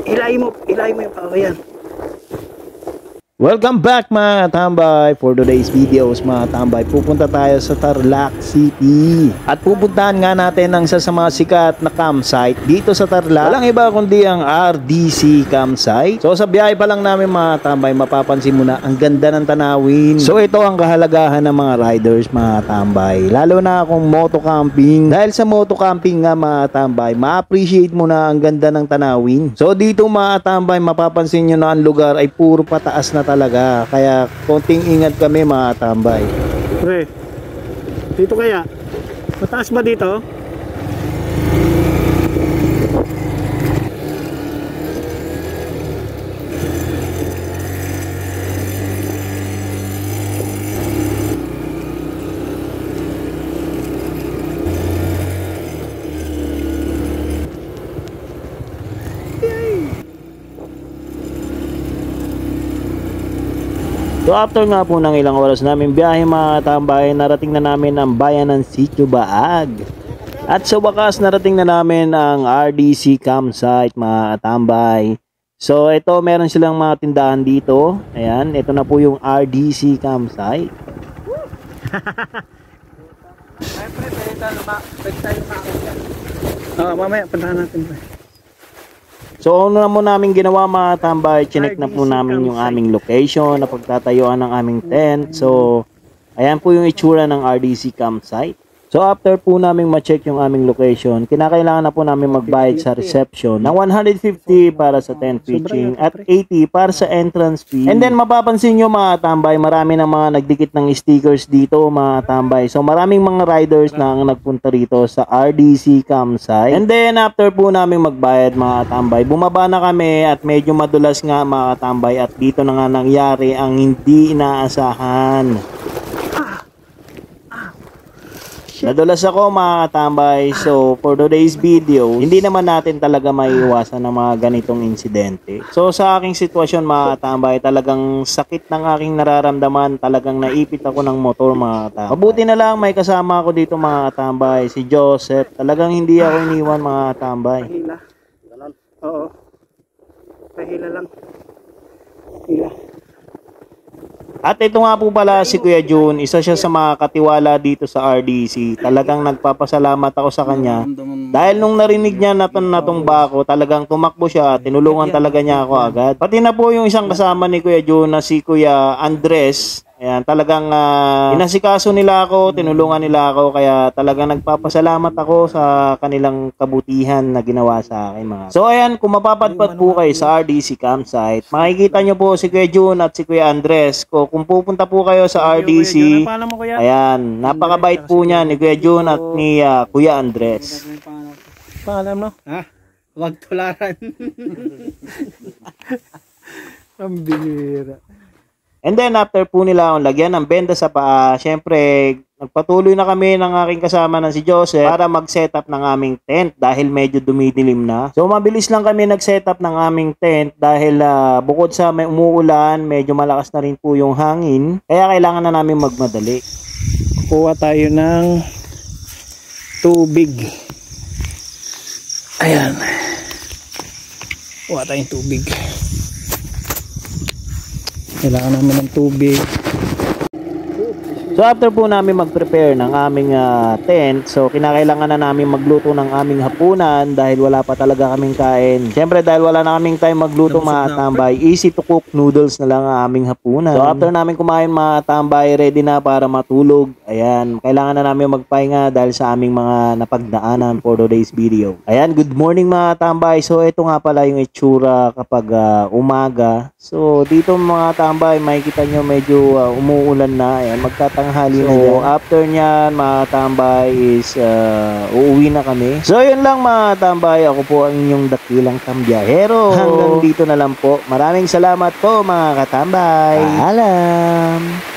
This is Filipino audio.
Ilayin mo yung paa. Yan. Welcome back mga tambay. For today's videos mga tambay, pupunta tayo sa Tarlac City. At pupuntahan nga natin ang isa sa mga sikat na campsite dito sa Tarlac. Walang iba kundi ang RDC campsite. So sa biyahe pa lang namin mga tambay, mapapansin mo na ang ganda ng tanawin. So ito ang kahalagahan ng mga riders mga tambay. Lalo na kung moto camping. Dahil sa moto camping nga mga tambay, ma-appreciate mo na ang ganda ng tanawin. So dito mga tambay, mapapansin nyo na ang lugar ay puro pataas na talaga, kaya konting ingat kami mga tambay. Pre, dito kaya? Mataas ba dito? So after nga po ng ilang oras namin biyahe mga tambay, narating na namin ang bayan ng Sitio Baag. At sa wakas narating na namin ang RDC campsite mga tambay. So ito, meron silang mga tindahan dito. Ayan, ito na po yung RDC campsite. Mamaya puntahan natin pre. So una mo namin ginawa mga tambay, chinek na po namin yung aming location na pagtatayuan ng aming tent. So ayan po yung itsura ng RDC campsite. So after po namin ma-check yung aming location, kinakailangan na po namin magbayad sa reception ng 150 para sa tent pitching at 80 para sa entrance fee. And then mapapansin nyo mga tambay, marami ng mga nagdikit ng stickers dito mga tambay. So maraming mga riders na ang nagpunta rito sa RDC campsite. And then after po namin magbayad mga tambay, bumaba na kami at medyo madulas nga mga tambay, at dito na nga nangyari ang hindi inaasahan. Nadulas ako mga tambay. So for today's video, hindi naman natin talaga maiiwasan ng mga ganitong insidente. So sa aking sitwasyon mga tambay, talagang sakit ng aking nararamdaman. Talagang naipit ako ng motor mga tambay. Mabuti na lang may kasama ako dito mga tambay, si Joseph. Talagang hindi ako iniwan mga tambay. Pahila. Oo. Pahila lang. Hila. At ito nga po pala si Kuya Jun, isa siya sa mga katiwala dito sa RDC. Talagang nagpapasalamat ako sa kanya. Dahil nung narinig niya na natumba ako, talagang tumakbo siya, tinulungan talaga niya ako agad. Pati na po yung isang kasama ni Kuya Jun na si Kuya Andres. Ayan, talagang inasikaso nila ako, tinulungan nila ako, kaya talagang nagpapasalamat ako sa kanilang kabutihan na ginawa sa akin mga. So ayan, kung mapapadpad po kayo sa RDC campsite, makikita nyo po si Kuya Jun at si Kuya Andres. Kung pupunta po kayo sa RDC, ayan, napakabait po niya ni Kuya Jun at ni Kuya Andres. Pangalan mo? Ha? Huwag tularan. Ang binira. And then after po nila akong lagyan ng benda sa paa, syempre nagpatuloy na kami ng aking kasama na si Joseph para mag-setup ng aming tent dahil medyo dumidilim na. So mabilis lang kami nag-setup ng aming tent dahil bukod sa may umuulan, medyo malakas na rin po yung hangin. Kaya kailangan na namin magmadali. Kuha tayo ng tubig. Ayan. Kuha tayong tubig. Kailangan namin ng tubig. So after po namin mag-prepare ng aming tent, so kinakailangan na namin magluto ng aming hapunan dahil wala pa talaga kaming kain. Siyempre dahil wala na kaming time magluto mga tambay, easy to cook noodles na lang ang aming hapunan. So after namin kumain mga tambay, ready na para matulog. Ayan, kailangan na namin magpahinga dahil sa aming mga napagdaanan for today's video. Ayan, good morning mga tambay. So ito nga pala yung itsura kapag umaga. So dito mga tambay, makikita nyo medyo umuulan na. Ayan, magtatanghali na dyan. After nyan mga tambay is uuwi na kami. So yun lang mga tambay, ako po ang inyong dakilang tambiyahero. Hanggang dito na lang po. Maraming salamat po mga katambay. Paalam.